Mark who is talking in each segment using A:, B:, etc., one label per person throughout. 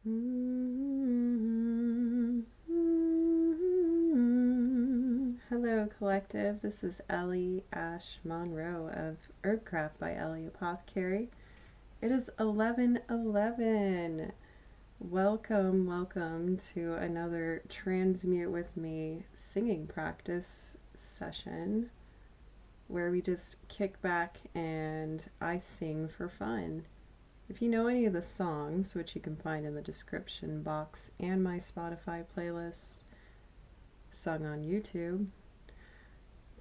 A: Hello, collective. This is Ellie Ash Monroe of HERBCRAFT by Ellie Apothecary. It is 11:11. Welcome, welcome to another Transmute with Me singing practice session where we just kick back and I sing for fun. If you know any of the songs, which you can find in the description box and my Spotify playlist, sung on YouTube,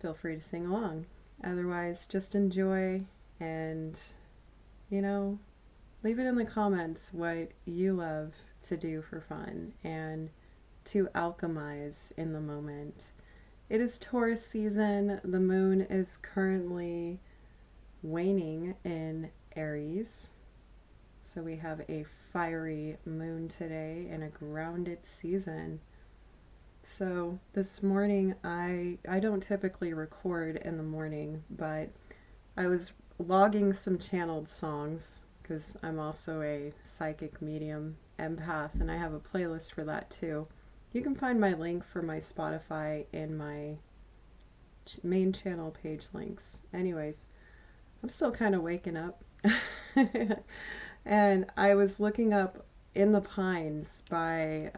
A: feel free to sing along. Otherwise, just enjoy and, leave it in the comments what you love to do for fun and to alchemize in the moment. It is Taurus season. The moon is currently waning in Aries. So we have a fiery moon today and a grounded season. So this morning, I don't typically record in the morning, but I was logging some channeled songs because I'm also a psychic medium empath and I have a playlist for that too. You can find my link for my Spotify in my main channel page links. Anyways, I'm still kind of waking up. And I was looking up In the Pines by,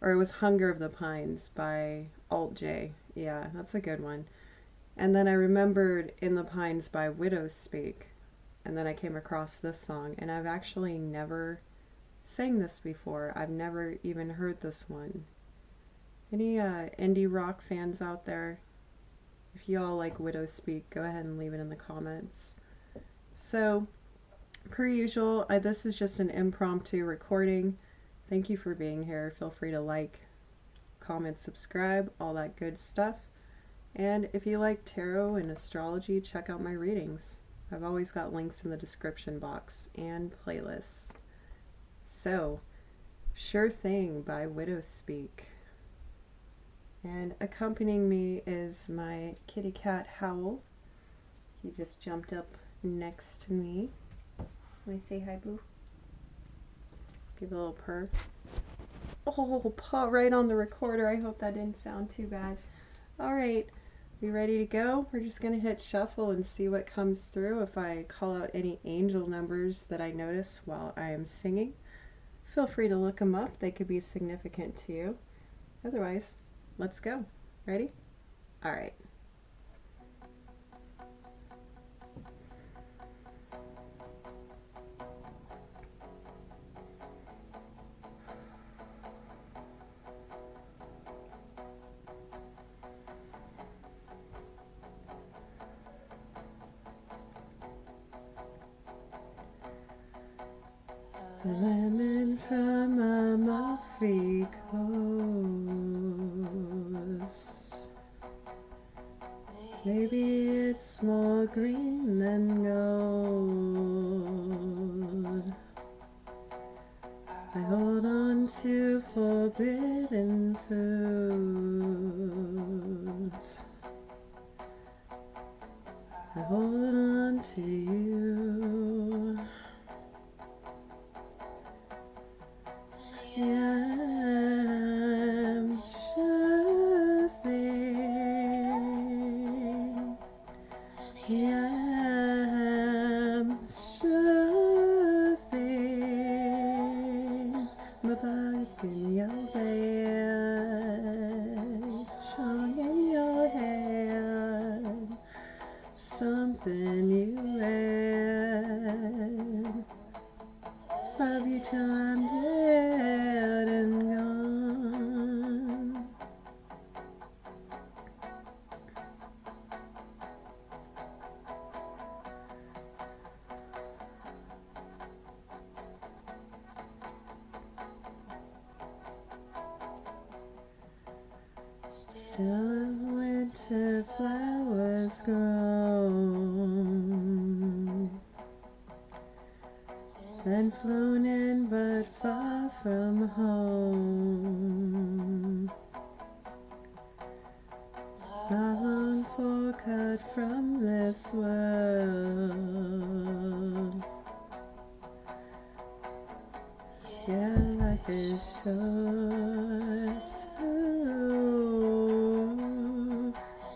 A: or it was Hunger of the Pines by Alt J. Yeah, that's a good one. And then I remembered In the Pines by Widowspeak. And then I came across this song, and I've actually never sang this before. I've never even heard this one. Any indie rock fans out there? If you all like Widowspeak, go ahead and leave it in the comments. So, per usual, this is just an impromptu recording. Thank you for being here. Feel free to like, comment, subscribe, all that good stuff. And if you like tarot and astrology, check out my readings. I've always got links in the description box and playlists. So, Sure Thing by Widowspeak. And accompanying me is my kitty cat Howl. He just jumped up next to me. Can I say hi, Boo? Give a little purr. Oh, paw right on the recorder. I hope that didn't sound too bad. All right, we ready to go? We're just going to hit shuffle and see what comes through. If I call out any angel numbers that I notice while I am singing, feel free to look them up. They could be significant to you. Otherwise, let's go. Ready? All right. Lemon from Amalfi Coast. Maybe it's more green than gold. I hold on to forbidden foods. I hold on to you. I'm sure thing. I'm sure thing. My bike in your bed, song in your hand, something you read. Love you till I'm dead and gone. Still winter flowers grow, then flown in but far from home. Not long for cut from this world. is short. Ooh,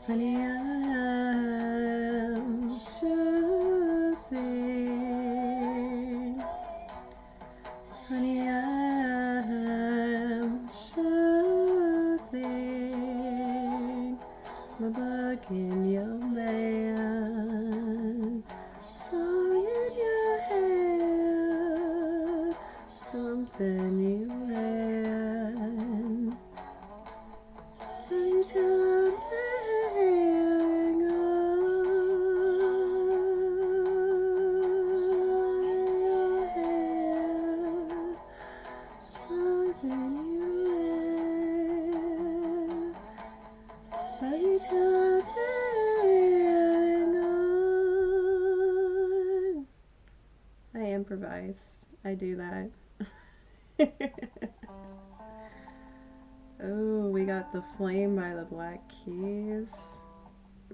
A: honey, I'm choosing. Honey, I'm choosing. My bug in your man. Song in your hair. Something you had. Until hang on your hair. Something you had. Until hang on. I improvise. I do that. Oh, we got The Flame by the Black Keys.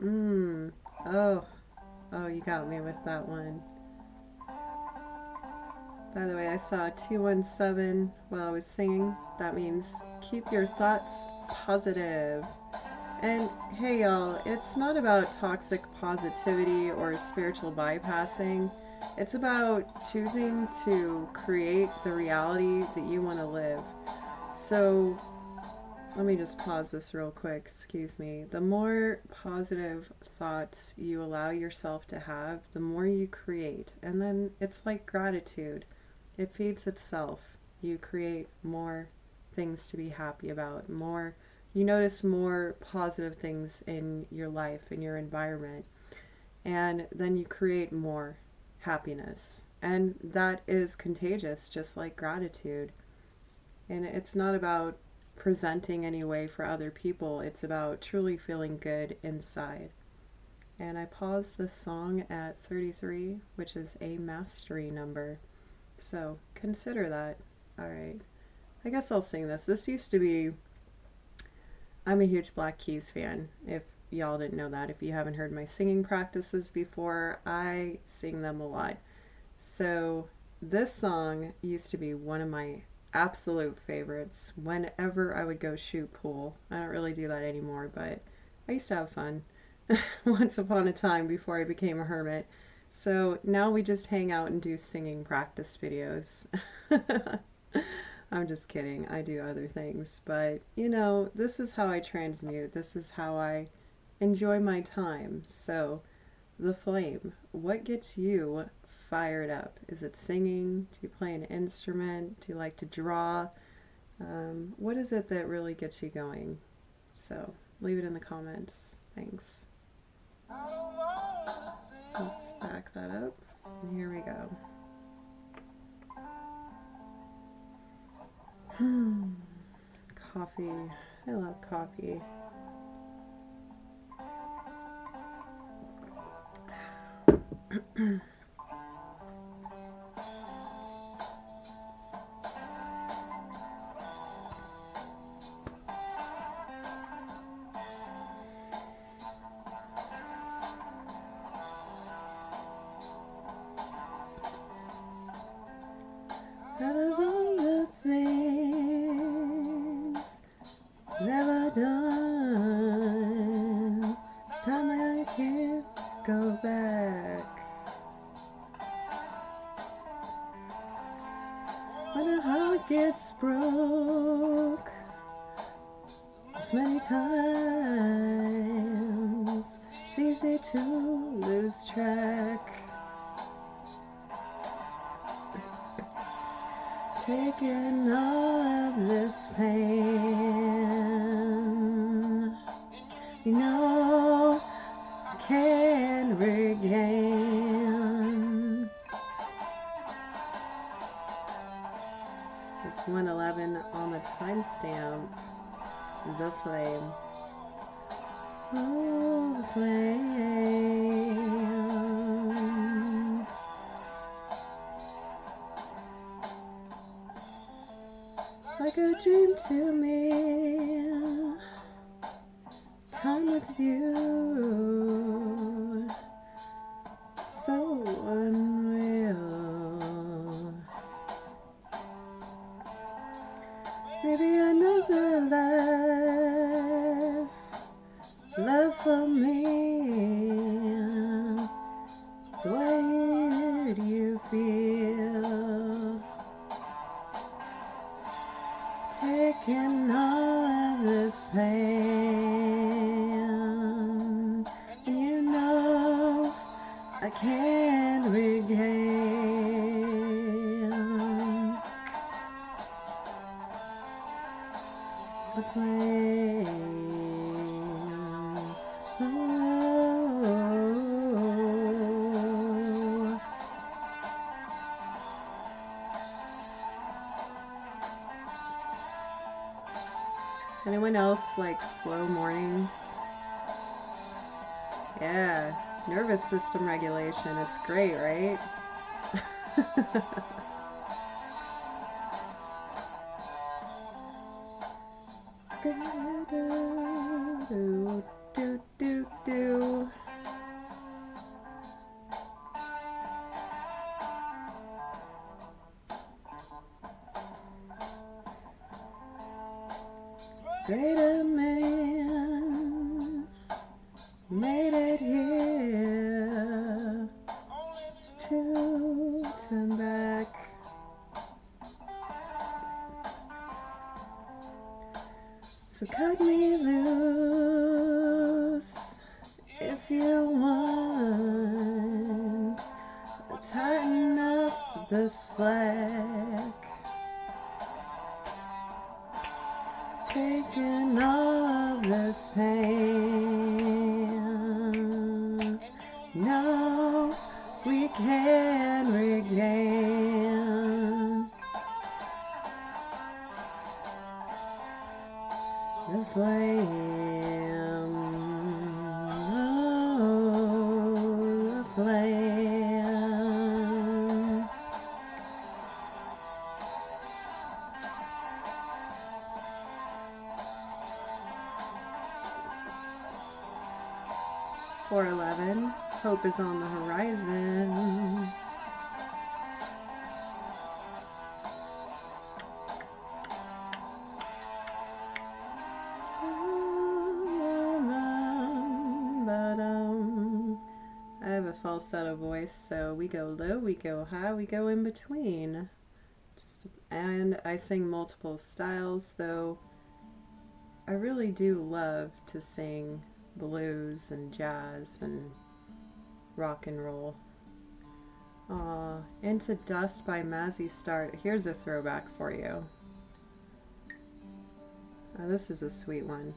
A: Oh, you got me with that one. By the way, I saw 217 while I was singing. That means keep your thoughts positive. And hey y'all, it's not about toxic positivity or spiritual bypassing. It's about choosing to create the reality that you want to live. So let me just pause this real quick, excuse me. The more positive thoughts you allow yourself to have, the more you create. And then it's like gratitude. It feeds itself. You create more things to be happy about, more, you notice more positive things in your life, in your environment, and then you create more happiness. And that is contagious, just like gratitude. And it's not about presenting any way for other people, it's about truly feeling good inside. And I paused this song at 33, which is a mastery number. So consider that. Alright. I guess I'll sing this. This used to be... I'm a huge Black Keys fan, if y'all didn't know that. If you haven't heard my singing practices before, I sing them a lot. So this song used to be one of my absolute favorites whenever I would go shoot pool. I don't really do that anymore, but I used to have fun once upon a time before I became a hermit. So now we just hang out and do singing practice videos. I'm just kidding. I do other things, but you know, this is how I transmute. This is how I enjoy my time. So, The Flame, what gets you fired up? Is it singing? Do you play an instrument? Do you like to draw? What is it that really gets you going? So, leave it in the comments. Thanks. Let's back that up. And here we go. Coffee. I love coffee. Out of all the things never done, it's time that I can't go back. When a heart gets broke as many times, it's easy to lose track. Taking all of this pain, you know, I can't regain. It's 1:11 on the timestamp. The Flame. Oh, the flame. Like a dream to me, time with you, so unreal. would you feel taking all of this pain? You know I can't regain the flame. Anyone else like slow mornings? Yeah, nervous system regulation. It's great, right? do, do, do, do. Greater man made it here to turn back. So cut me loose if you want, tighten up the slack. Taking all of this pain, no, we can regain the flame, oh, the flame. .411, hope is on the horizon. I have a falsetto voice, so we go low, we go high, we go in between. And I sing multiple styles, though I really do love to sing blues and jazz and rock and roll. Into Dust by Mazzy Start. Here's a throwback for you. This is a sweet one.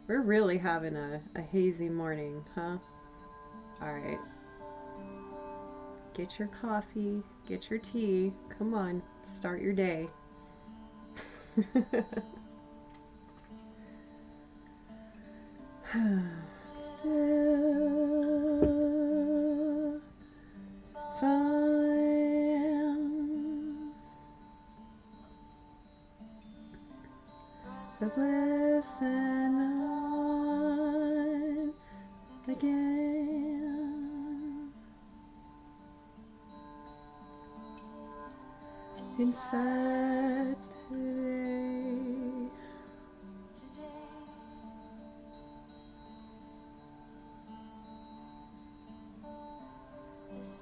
A: We're really having a hazy morning, huh? Alright. Get your coffee, get your tea. Come on, start your day. Still fine. But listen on again. Inside today.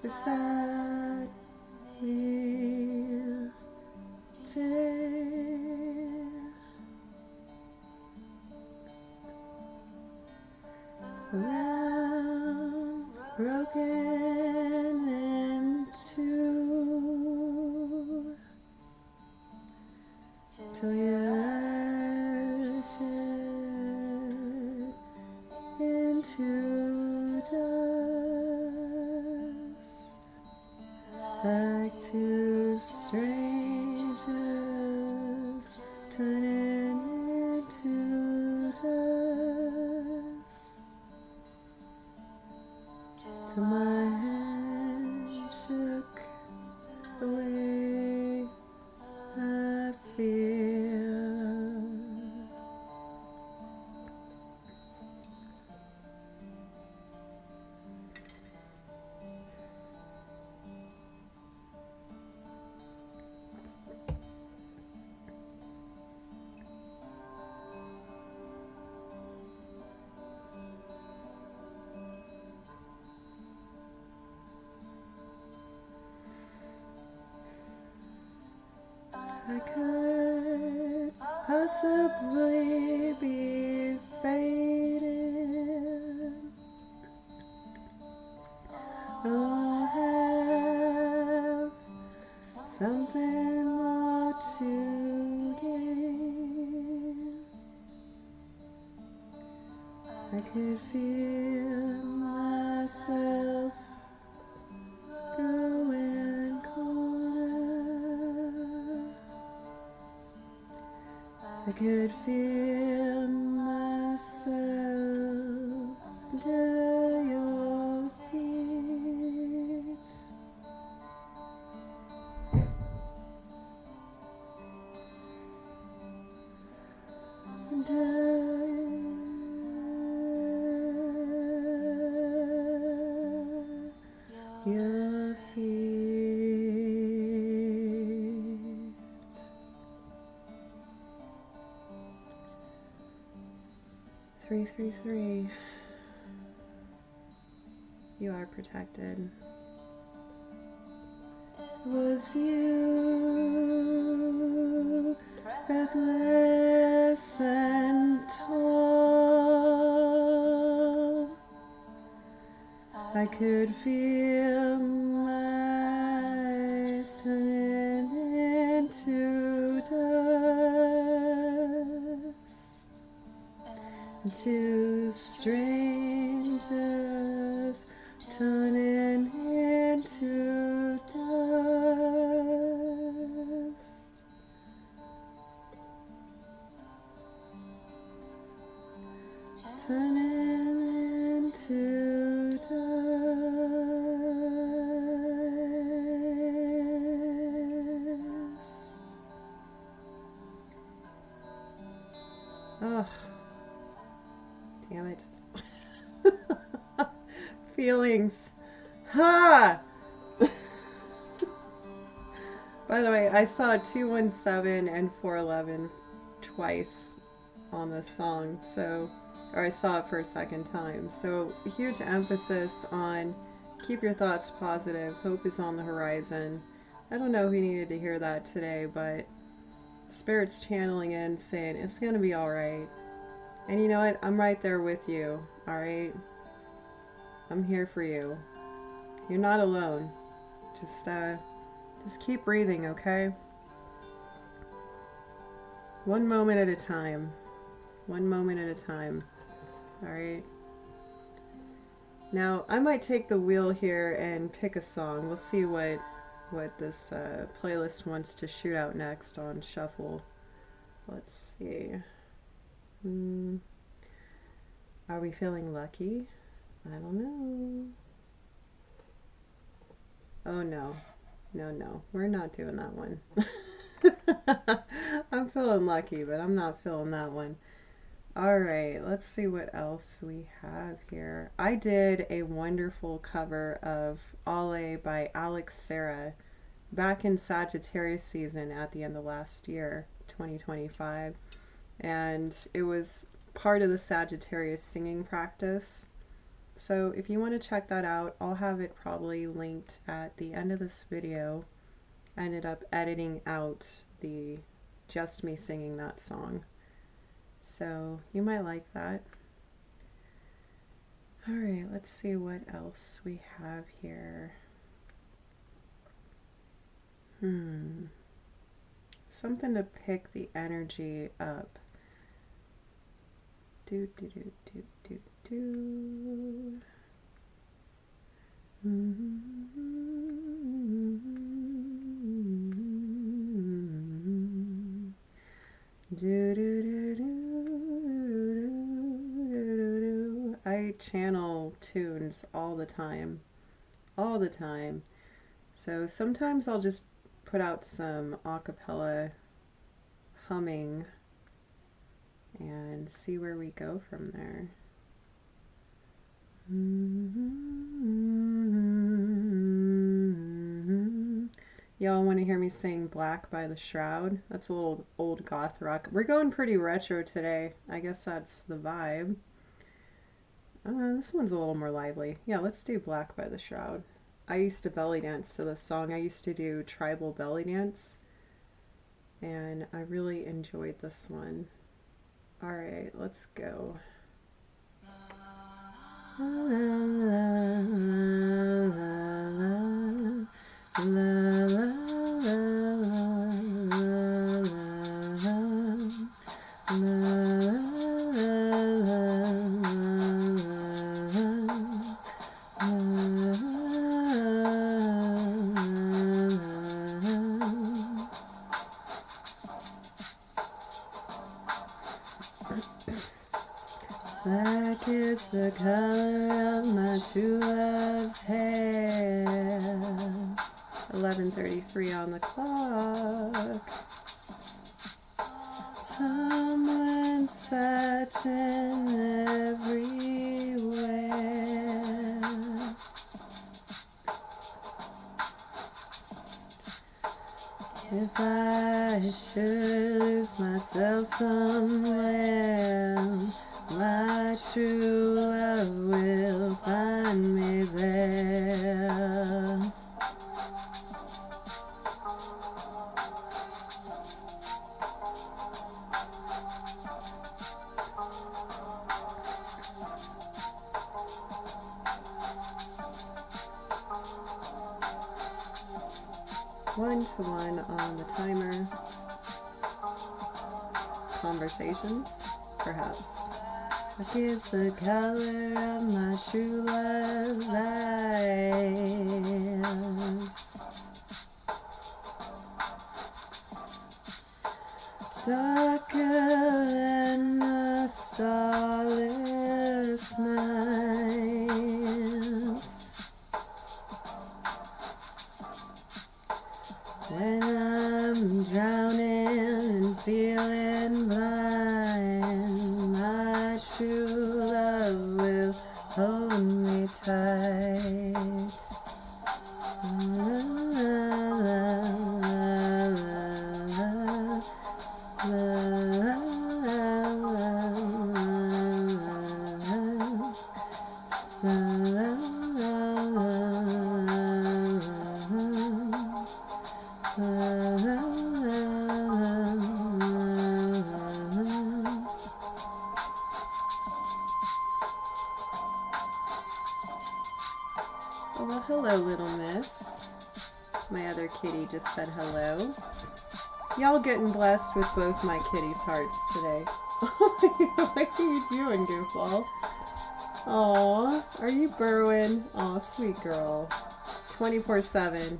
A: Beside me today. Around, broken in two, till you're shed into dust. Like two strangers turning into dust, till my hand shook the way I feel. I could possibly be faded, or have something more to gain. I could feel myself growing colder. I could feel myself under your feet. Under your feet. 333. You are protected. It was you, breathless and tall. I could feel my eyes turning into dust, into strangers turning into dust. Turning into dust. Oh, damn it. Feelings. Ha! By the way, I saw 217 and 411 twice on this song, so, or I saw it for a second time. So, huge emphasis on keep your thoughts positive, hope is on the horizon. I don't know who needed to hear that today, but Spirit's channeling in saying it's gonna be alright. And you know what? I'm right there with you, alright? I'm here for you. You're not alone. Just keep breathing, okay? One moment at a time. One moment at a time. Alright? Now, I might take the wheel here and pick a song. We'll see what this playlist wants to shoot out next on Shuffle. Let's see. Are we feeling lucky? I don't know. Oh no. No. We're not doing that one. I'm feeling lucky, but I'm not feeling that one. Alright, let's see what else we have here. I did a wonderful cover of Ale by Alex Sarah back in Sagittarius season at the end of last year, 2025. And it was part of the Sagittarius singing practice. So if you want to check that out, I'll have it probably linked at the end of this video. I ended up editing out the just me singing that song. So you might like that. Alright, let's see what else we have here. Something to pick the energy up. Do. I channel tunes all the time. So sometimes I'll just put out some acapella humming and see where we go from there. Y'all want to hear me sing Black by the Shroud? That's a little old goth rock. We're going pretty retro today. I guess that's the vibe. This one's a little more lively. Yeah, let's do Black by the Shroud. I used to belly dance to this song. I used to do tribal belly dance. and I really enjoyed this one. Alright, let's go. La, la, la, la, la, black is the color of my true love's hair. 11:33 on the clock. Someone satin everywhere. If I should lose myself somewhere, my true love will find me there. One-to-one on the timer. Conversations, perhaps. What is the color of my true love's eyes? Darker than a starless night. When I'm drowning and feeling blind, my true love will hold me tight. La, la, la, la, la, la, well, hello, little miss. My other kitty just said hello. Y'all getting blessed with both my kitties' hearts today. What are you doing, Goofball? Aw, are you burrowing? Aw, sweet girl. 24/7.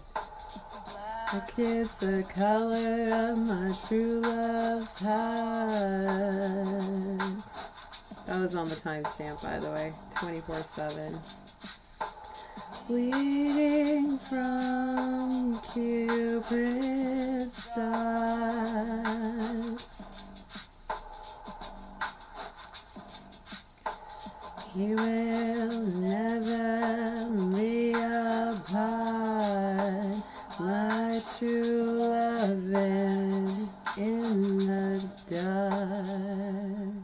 A: I kiss the color of my true love's heart. That was on the timestamp, by the way. 24/7. Bleeding from Cupid's darts. He will never be apart. My true love in the dark.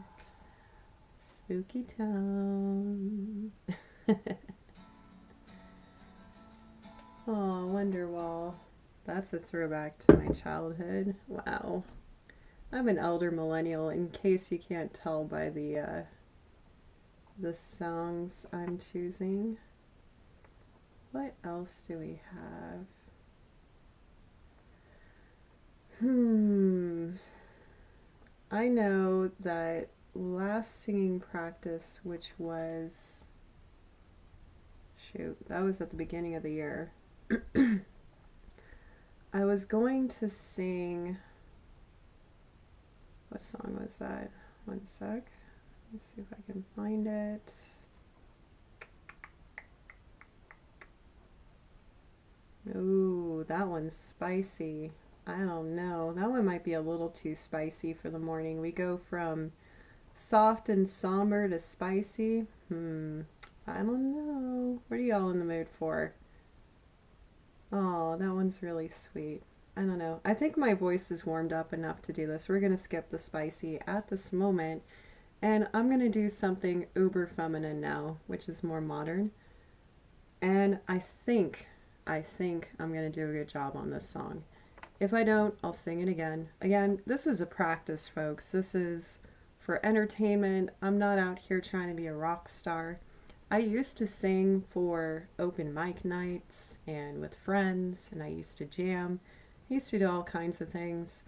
A: Spooky town. Oh, Wonderwall. That's a throwback to my childhood. Wow. I'm an elder millennial, in case you can't tell by the songs I'm choosing. What else do we have? I know that last singing practice, which was, shoot, that was at the beginning of the year. I was going to sing, what song was that? One sec. Let's see if I can find it. Ooh, that one's spicy. I don't know. That one might be a little too spicy for the morning. We go from soft and somber to spicy. I don't know. What are y'all in the mood for? Oh, that one's really sweet. I don't know. I think my voice is warmed up enough to do this. We're going to skip the spicy at this moment. And I'm going to do something uber feminine now, which is more modern. And I think I'm going to do a good job on this song. If I don't, I'll sing it again. Again, this is a practice, folks. This is for entertainment. I'm not out here trying to be a rock star. I used to sing for open mic nights and with friends, and I used to jam. I used to do all kinds of things.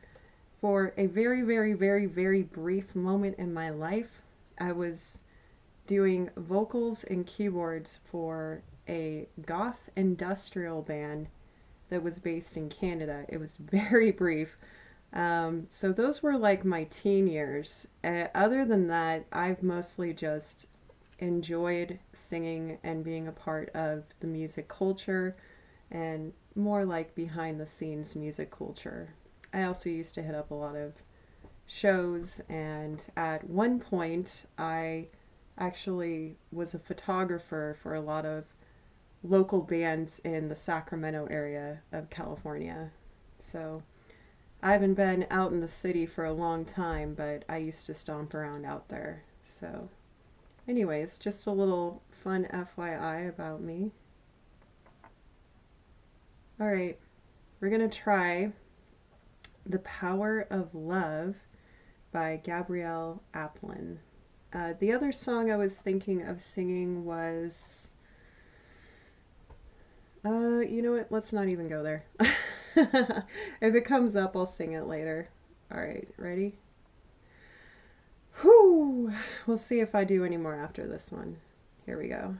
A: For a very, very, very, very brief moment in my life, I was doing vocals and keyboards for a goth industrial band that was based in Canada. It was very brief. So those were like my teen years. Other than that, I've mostly just enjoyed singing and being a part of the music culture and more like behind the scenes music culture. I also used to hit up a lot of shows, and at one point I actually was a photographer for a lot of local bands in the Sacramento area of California. So I haven't been out in the city for a long time, but I used to stomp around out there. So anyways, just a little fun FYI about me. Alright, we're going to try The Power of Love by Gabrielle Aplin. The other song I was thinking of singing was... you know what? Let's not even go there. If it comes up, I'll sing it later. Alright, ready? Whew! We'll see if I do any more after this one. Here we go.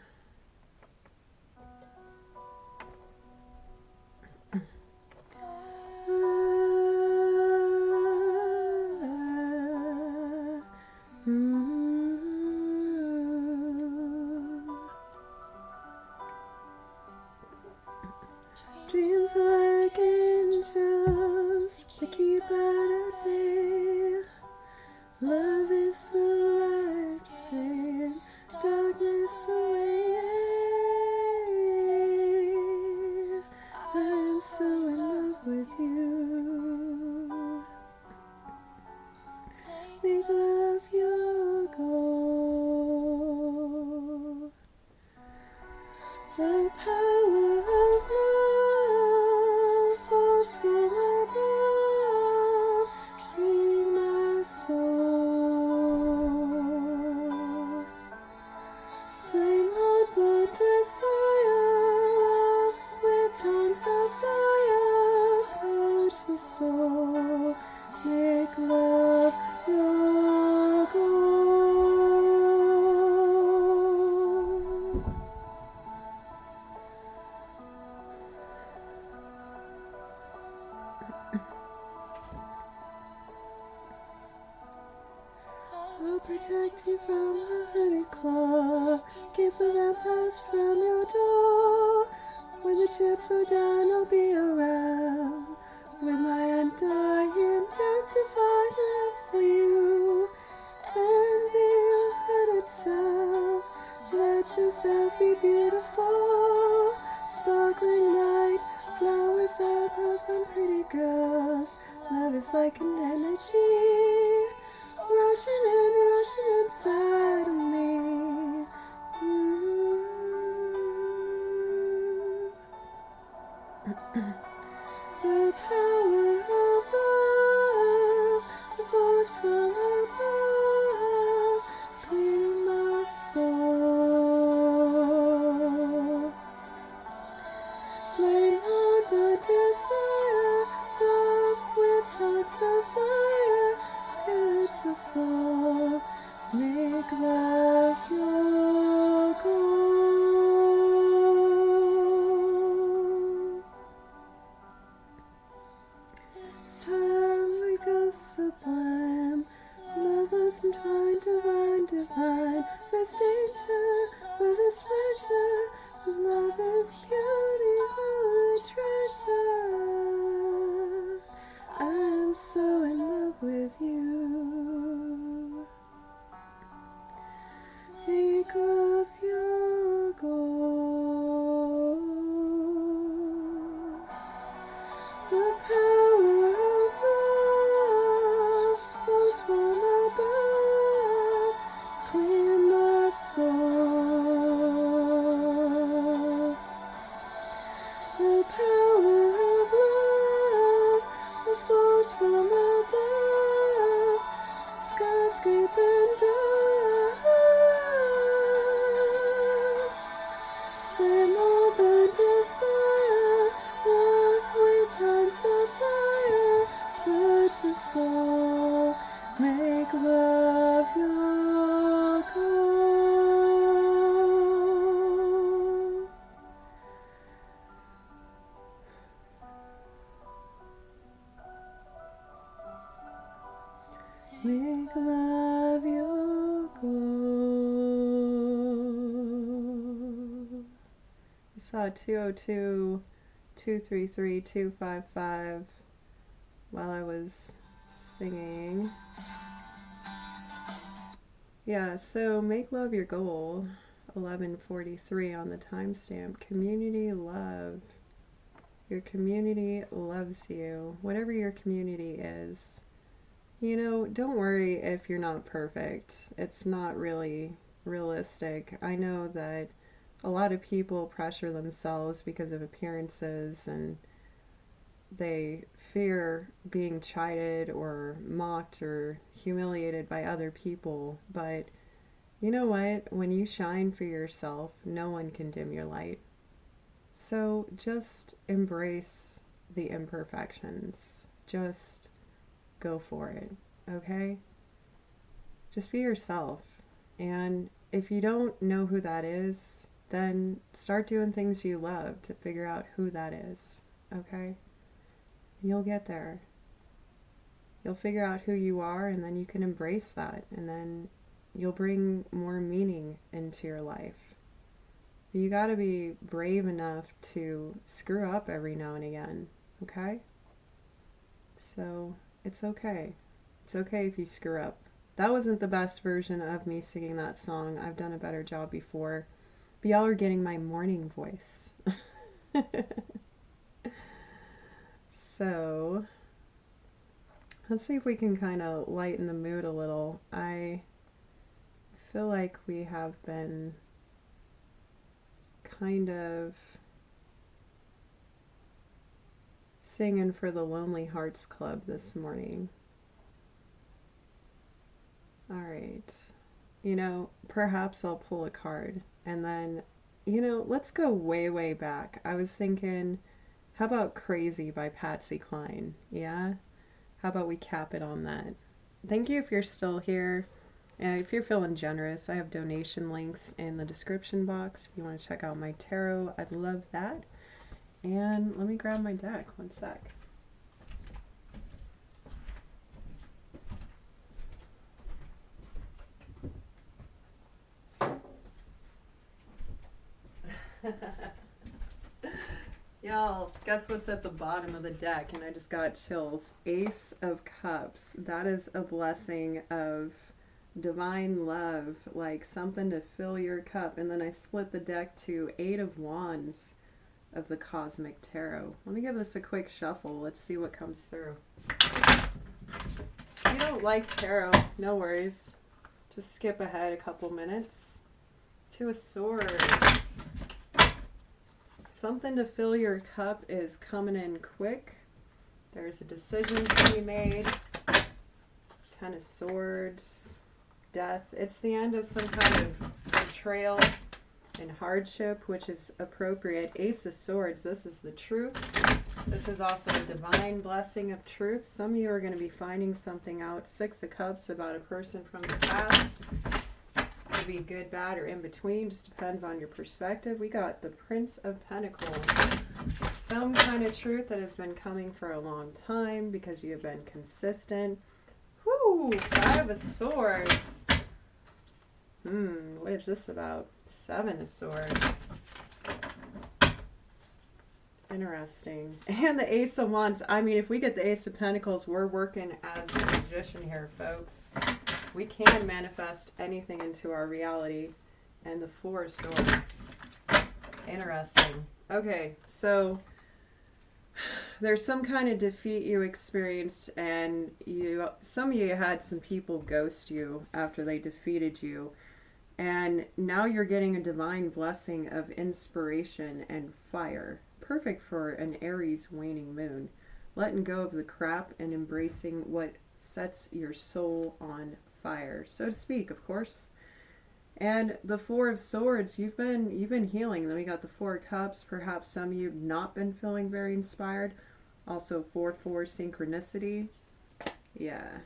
A: Dreams like angels, they keep out at me. Love is the light, saying darkness away. I'm so in love with you. Make love your goal. The power of love falls from above, cleaning my soul. Flame hot blood desire, with tongues of fire, purge the soul. Make love your goal. I'll protect you from the honey claw, keep the vampires from your door. When the chips are down, I'll be around, with my undying death-defying love for you. And be your headed self, let yourself be beautiful. Sparkling light, flowers, apples, and pretty girls. Love is like an energy, rushing inside of me. The power of love, the force from above, cleaning my soul. Flame on the desire, love with tongues of fire, purge the soul, make love your goal. This time we go sublime, lovers entwined, divine, best danger, love is pleasure, love is beauty, holy treasure. I'm so in love with you. Make love your goal. The power of love falls from above, clear my soul. The power of love, Make love your goal. I saw 202-233-255 while I was singing. Yeah, so make love your goal. 11:43 on the timestamp. Community love. Your community loves you. Whatever your community is. You know, don't worry if you're not perfect. It's not really realistic. I know that a lot of people pressure themselves because of appearances, and they fear being chided or mocked or humiliated by other people. But you know what? When you shine for yourself, no one can dim your light. So just embrace the imperfections. Just go for it, okay? Just be yourself. And if you don't know who that is, then start doing things you love to figure out who that is, okay? You'll get there. You'll figure out who you are, and then you can embrace that, and then you'll bring more meaning into your life. But you gotta be brave enough to screw up every now and again, okay? So it's okay. It's okay if you screw up. That wasn't the best version of me singing that song. I've done a better job before. But y'all are getting my morning voice. So, let's see if we can kind of lighten the mood a little. I feel like we have been kind of singing for the Lonely Hearts Club this morning. Alright. You know, perhaps I'll pull a card. And then, you know, let's go way, way back. I was thinking, how about Crazy by Patsy Cline? Yeah? How about we cap it on that? Thank you if you're still here. If you're feeling generous, I have donation links in the description box. If you want to check out my tarot, I'd love that. And let me grab my deck. One sec. Y'all, guess what's at the bottom of the deck? And I just got chills. Ace of Cups. That is a blessing of divine love, like something to fill your cup. And then I split the deck to 8 of Wands of the Cosmic Tarot. Let me give this a quick shuffle. Let's see what comes through. If you don't like tarot, no worries. Just skip ahead a couple minutes. 2 of Swords. Something to fill your cup is coming in quick. There's a decision to be made. 10 of Swords. Death. It's the end of some kind of betrayal and hardship, which is appropriate. Ace of Swords. This is the truth. This is also a divine blessing of truth. Some of you are going to be finding something out. 6 of Cups about a person from the past. Could be good, bad, or in between. Just depends on your perspective. We got the Prince of Pentacles. Some kind of truth that has been coming for a long time because you have been consistent. Whoo! 5 of Swords. What is this about? 7 of Swords. Interesting. And the Ace of Wands. I mean, if we get the Ace of Pentacles, we're working as a magician here, folks. We can manifest anything into our reality. And the 4 of Swords. Interesting. Okay, so there's some kind of defeat you experienced, and some of you had some people ghost you after they defeated you. And now you're getting a divine blessing of inspiration and fire. Perfect for an Aries waning moon. Letting go of the crap and embracing what sets your soul on fire, so to speak, of course. And the 4 of Swords, you've been healing. Then we got the 4 of Cups. Perhaps some of you have not been feeling very inspired. Also 4-4 synchronicity. Yeah.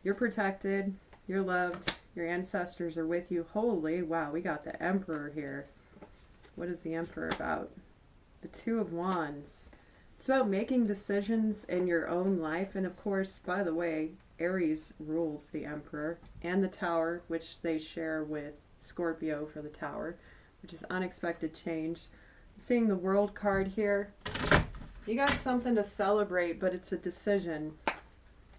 A: You're protected. You're loved. Your ancestors are with you. Holy wow, we got the Emperor here. What is the Emperor about? The 2 of Wands. It's about making decisions in your own life. And of course, by the way, Aries rules the Emperor and the Tower, which they share with Scorpio for the Tower, which is unexpected change. I'm seeing the World card here. You got something to celebrate, but it's a decision.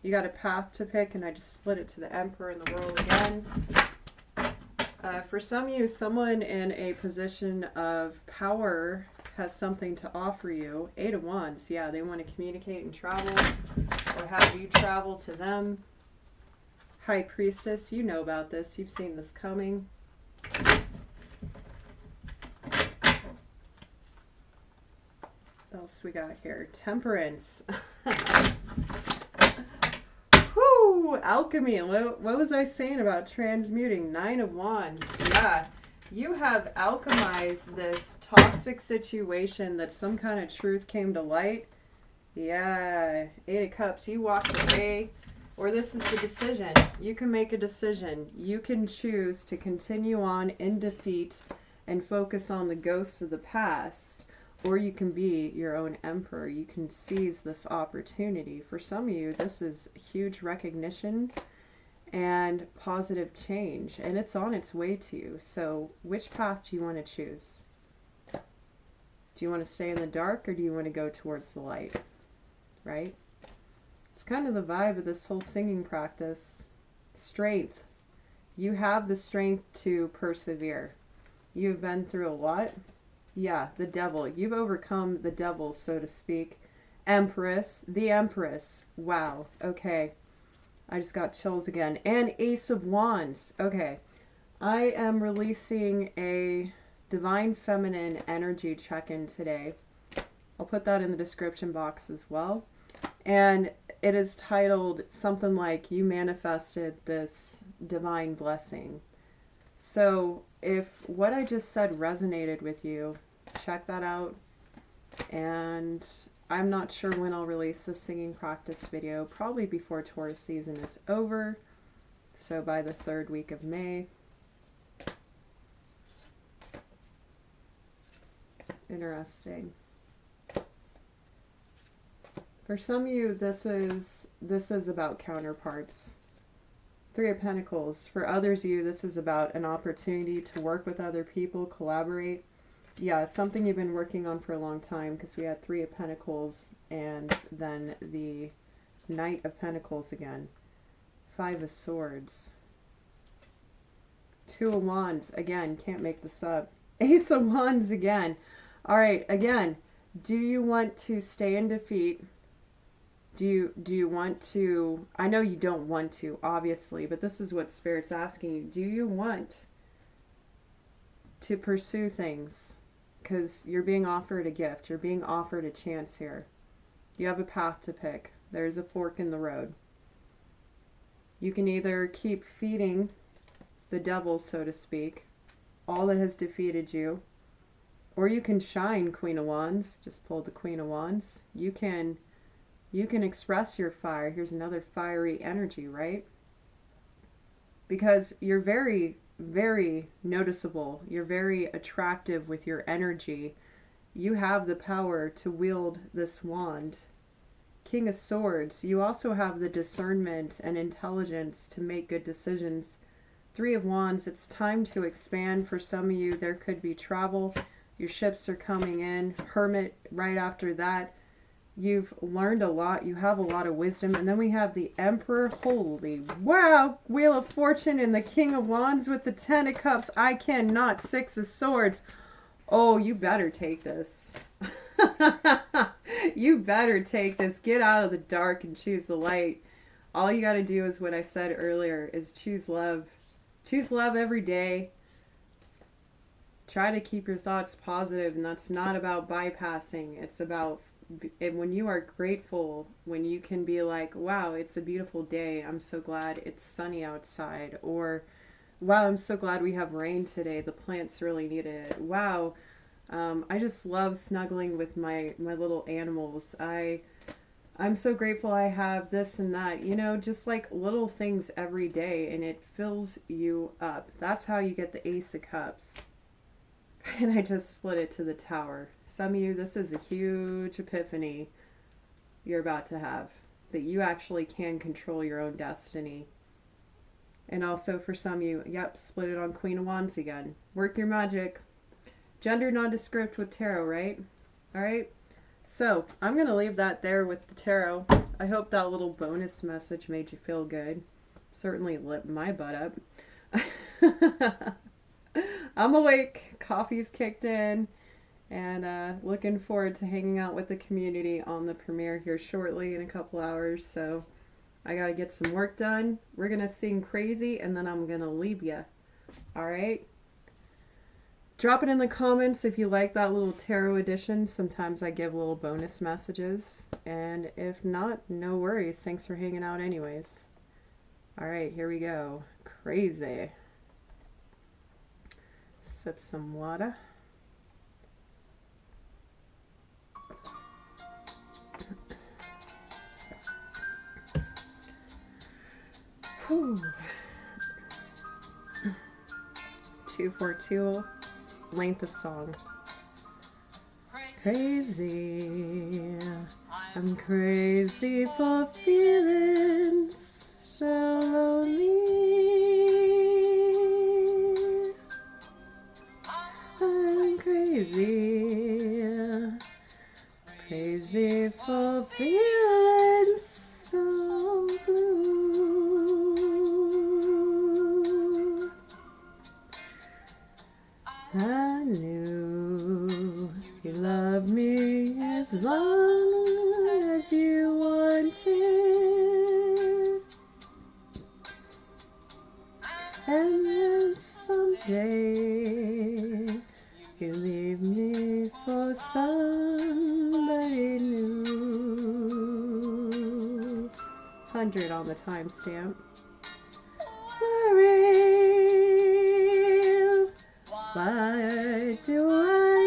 A: You got a path to pick, and I just split it to the Emperor and the World again. For some of you, someone in a position of power has something to offer you. 8 of Wands, yeah, they want to communicate and travel, or have you travel to them. High Priestess, you know about this. You've seen this coming. What else we got here? Temperance. Whoo! Alchemy. What was I saying about transmuting? 9 of Wands. Yeah. You have alchemized this toxic situation that some kind of truth came to light. Yeah. 8 of Cups. You walked away. Or this is the decision. You can make a decision. You can choose to continue on in defeat and focus on the ghosts of the past. Or you can be your own emperor. You can seize this opportunity. For some of you, this is huge recognition and positive change. And it's on its way to you. So which path do you want to choose? Do you want to stay in the dark, or do you want to go towards the light? Right? It's kind of the vibe of this whole singing practice. Strength. You have the strength to persevere. You've been through a lot. Yeah, the devil. You've overcome the devil, so to speak. Empress. The Empress. Wow. Okay. I just got chills again. And Ace of Wands. Okay. I am releasing a Divine Feminine energy check-in today. I'll put that in the description box as well. And it is titled something like, You Manifested This Divine Blessing. So if what I just said resonated with you, check that out. And I'm not sure when I'll release the singing practice video, probably before Taurus season is over. So by the 3rd week of May. Interesting. For some of you, this is about counterparts. 3 of Pentacles. For others of you, this is about an opportunity to work with other people, collaborate. Yeah, something you've been working on for a long time, because we had 3 of Pentacles and then the Knight of Pentacles again. 5 of Swords. 2 of Wands. Again, can't make this up. Ace of Wands again. All right, again, do you want to stay in defeat? Do you want to, I know you don't want to, obviously, but this is what Spirit's asking you. Do you want to pursue things? Because you're being offered a gift. You're being offered a chance here. You have a path to pick. There's a fork in the road. You can either keep feeding the devil, so to speak, all that has defeated you, or you can shine, Queen of Wands. Just pulled the Queen of Wands. You can express your fire. Here's another fiery energy, right? Because you're very, very noticeable. You're very attractive with your energy. You have the power to wield this wand. King of Swords. You also have the discernment and intelligence to make good decisions. 3 of Wands. It's time to expand. For some of you, there could be travel. Your ships are coming in. Hermit right after that. You've learned a lot. You have a lot of wisdom. And then we have the Emperor. Holy wow. Wheel of Fortune and the King of Wands with the 10 of Cups. I cannot. 6 of Swords. Oh, you better take this. You better take this. Get out of the dark and choose the light. All you got to do is what I said earlier, is choose love. Choose love every day. Try to keep your thoughts positive. And that's not about bypassing. It's about when you are grateful, when you can be like, wow, it's a beautiful day. I'm so glad it's sunny outside. Or, wow, I'm so glad we have rain today. The plants really need it. Wow, I just love snuggling with my little animals. I'm so grateful I have this and that. You know, just like little things every day, and it fills you up. That's how you get the Ace of Cups. And I just split it to the Tower. Some of you, this is a huge epiphany you're about to have, that you actually can control your own destiny. And also for some of you, yep, split it on Queen of Wands again. Work your magic. Gender nondescript with tarot, right? All right. So I'm going to leave that there with the tarot. I hope that little bonus message made you feel good. Certainly lit my butt up. I'm awake. Coffee's kicked in. And looking forward to hanging out with the community on the premiere here shortly in a couple hours. So I got to get some work done. We're going to sing Crazy and then I'm going to leave you. All right. Drop it in the comments if you like that little tarot edition. Sometimes I give little bonus messages. And if not, no worries. Thanks for hanging out anyways. All right, here we go. Crazy. Sip some water. Whew. 242. Length of song. Crazy, I'm crazy for feeling so lonely. I'm crazy, crazy for feeling so blue. I knew you loved me as long as you wanted, and then someday you leave me for somebody new. 100 on the timestamp. Why do I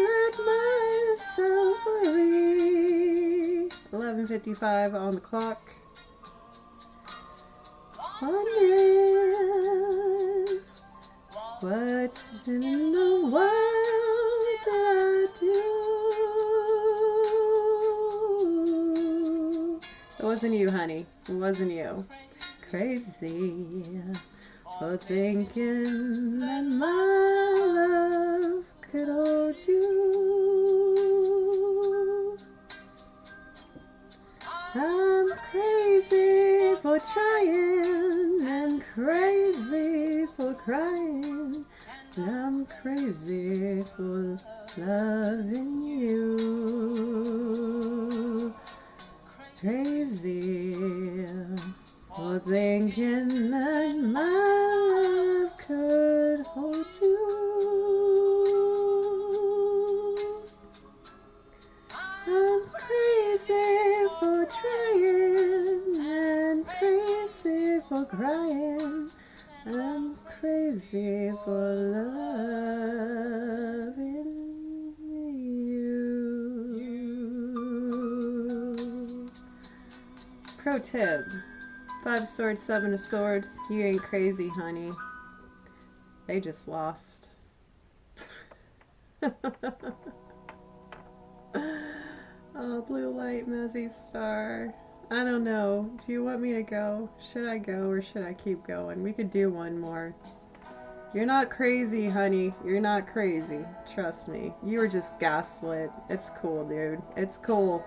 A: let myself worry? 11:55 on the clock. Wondering what in the world did I do? It wasn't you, honey. It wasn't you. Crazy for thinking that my love could hold you. I'm crazy for trying and crazy for crying. And I'm crazy for loving you. Crazy for thinking that my love could hold you. I'm crazy for trying and crazy for crying. I'm crazy for loving you. Pro tip. 5 of Swords, 7 of Swords. You ain't crazy, honey. They just lost. Oh, blue light, Mazzy star. I don't know. Do you want me to go? Should I go or should I keep going? We could do one more. You're not crazy, honey. You're not crazy. Trust me. You were just gaslit. It's cool, dude. It's cool.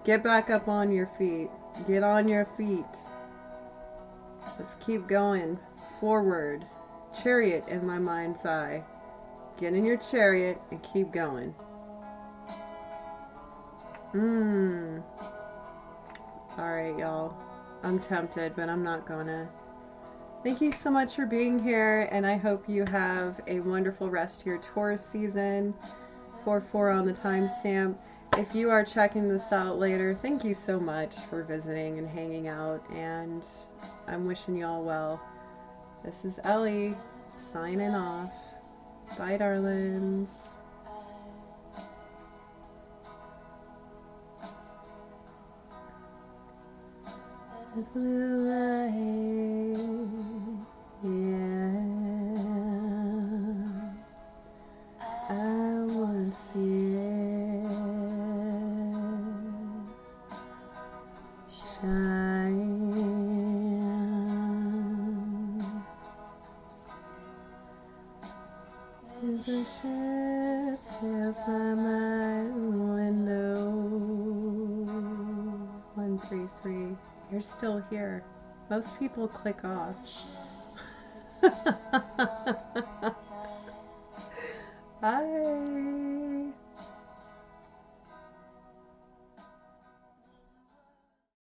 A: Get back up on your feet. Get on your feet. Let's keep going. Forward. Chariot in my mind's eye. Get in your chariot and keep going. Alright, y'all. I'm tempted, but I'm not gonna. Thank you so much for being here, and I hope you have a wonderful rest of your Taurus season. 4/4 on the timestamp. If you are checking this out later, thank you so much for visiting and hanging out, and I'm wishing you all well. This is Ellie, signing off. Bye, darlings. There's blue light, yeah. I wanna see it. 133. You're still here. Most people click off.